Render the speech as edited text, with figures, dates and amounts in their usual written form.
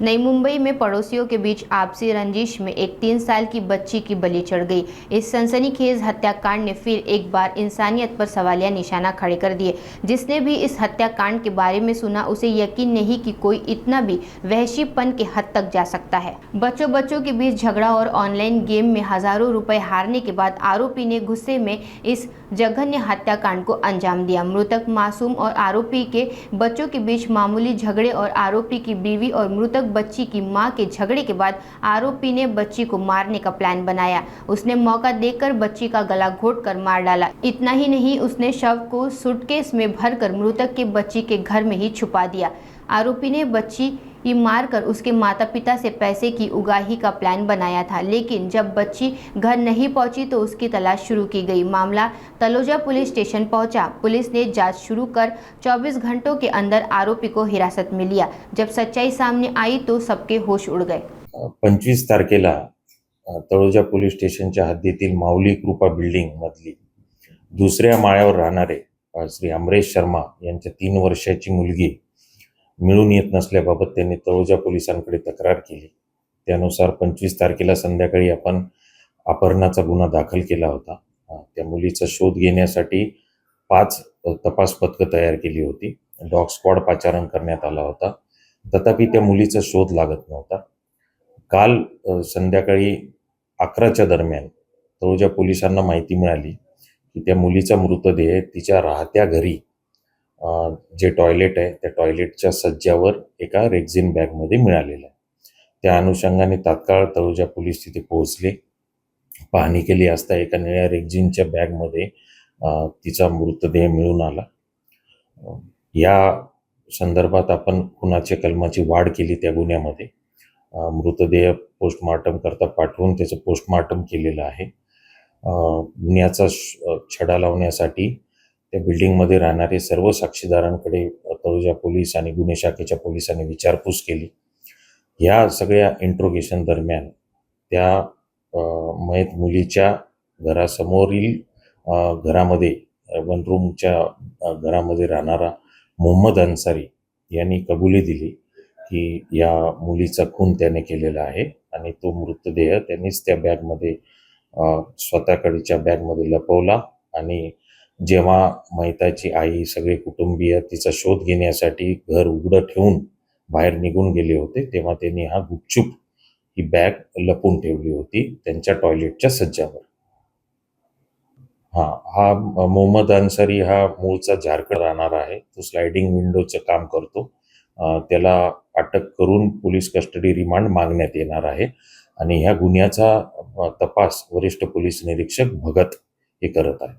नई मुंबई में पड़ोसियों के बीच आपसी रंजिश में एक 3 साल की बच्ची की बलि चढ़ गई। इस सनसनीखेज हत्याकांड ने फिर एक बार इंसानियत पर सवालिया निशाना खड़े कर दिए। जिसने भी इस हत्याकांड के बारे में सुना उसे यकीन नहीं कि कोई इतना भी वहशीपन के हद तक जा सकता है। बच्चों के बीच झगड़ा और ऑनलाइन गेम में हजारों रुपए हारने के बाद आरोपी ने गुस्से में इस जघन्य हत्याकांड को अंजाम दिया। मृतक मासूम और आरोपी के बच्चों के बीच मामूली झगड़े और आरोपी की बीवी और मृतक बच्ची की मां के झगड़े के बाद आरोपी ने बच्ची को मारने का प्लान बनाया। उसने मौका देखकर बच्ची का गला घोंटकर मार डाला। इतना ही नहीं, उसने शव को सूटकेस में भरकर मृतक के बच्ची के घर में ही छुपा दिया। आरोपी ने बच्ची ही मारकर उसके माता पिता से पैसे की उगाही का प्लान बनाया था, लेकिन जब बच्ची घर नहीं पहुंची तो उसकी तलाश शुरू की गई। मामला तलोजा पुलिस स्टेशन पहुंचा। पुलिस ने जांच शुरू कर 24 घंटों के अंदर आरोपी को हिरासत में लिया। जब सच्चाई सामने आई तो सबके होश उड़ गए। 25 तारखेला तळोजा पोलीस स्टेशनच्या हद्दीतील माऊली कृपा बिल्डिंग मधली दुसऱ्या माळ्यावर राहणारे श्री अमरेश शर्मा यांच्या 3 वर्षाची मुलगी मिळून येत नसल्याबाबत त्यांनी तळोजा पोलिसांकडे तक्रार केली। त्यानुसार 25 तारखेला संध्याकाळी आपण अपहरणाचा गुन्हा दाखल केला होता। त्या मुलीचा शोध घेण्यासाठी 5 तपास पथकं तयार केली होती। डॉग स्क्वॉड पाचारण करण्यात आला होता, तथापि त्या मुलीचा शोध लागत नव्हता। काल संध्याकाळी 11च्या दरम्यान तळोजा पोलिसांना माहिती मिळाली की त्या मुलीचा मृतदेह तिच्या राहत्या घरी जे टॉयलेट आहे त्या टॉयलेटच्या सज्जावर एका रेक्झिन बॅगमध्ये मिळालेला आहे। त्या अनुषंगाने तात्काळ तळोजा पोलीस तिथे पोहोचले। पाहणी केली असता एका निळ्या रेक्झिनच्या बॅगमध्ये तिचा मृतदेह मिळून आला। या संदर्भात आपण खुनाच्या कलमाची वाढ केली त्या गुन्ह्यामध्ये। मृतदेह पोस्टमॉर्टम करता पाठवून त्याचं पोस्टमॉर्टम केलेलं आहे। गुन्ह्याचा छडा लावण्यासाठी त्या बिल्डिंगमध्ये राहणारे सर्व साक्षीदारांकडे तळोजा पोलीस आणि गुन्हे शाखेच्या पोलिसांनी विचारपूस केली। या सगळ्या इंट्रोगेशन दरम्यान त्या मयत मुलीच्या घरासमोरील घरामध्ये 1 रूमच्या घरामध्ये राहणारा मोहम्मद अन्सारी यांनी कबुली दिली की या मुलीचा खून त्याने केलेला आहे आणि तो मृतदेह त्यांनीच त्या बॅगमध्ये स्वतःकडच्या बॅगमध्ये लपवला आणि जेव्हा मयताची आई सगळे कुटुंबीय तिचा शोध घेण्यासाठी घर उघडं ठेवून बाहेर निघून गेले होते तेव्हा त्यांनी गुपचूप ही बॅग लपून ठेवली होती त्यांच्या टॉयलेटच्या सज्जावर। हा मोहम्मद अन्सारी हा मूळचा झारखंड राहणारा आहे। तो स्लायडिंग विंडोचं काम करतो। त्याला अटक करून पोलीस कस्टडी रिमांड मागण्यात येणार आहे आणि ह्या गुन्ह्याचा तपास वरिष्ठ पोलीस निरीक्षक भगत हे करत आहे।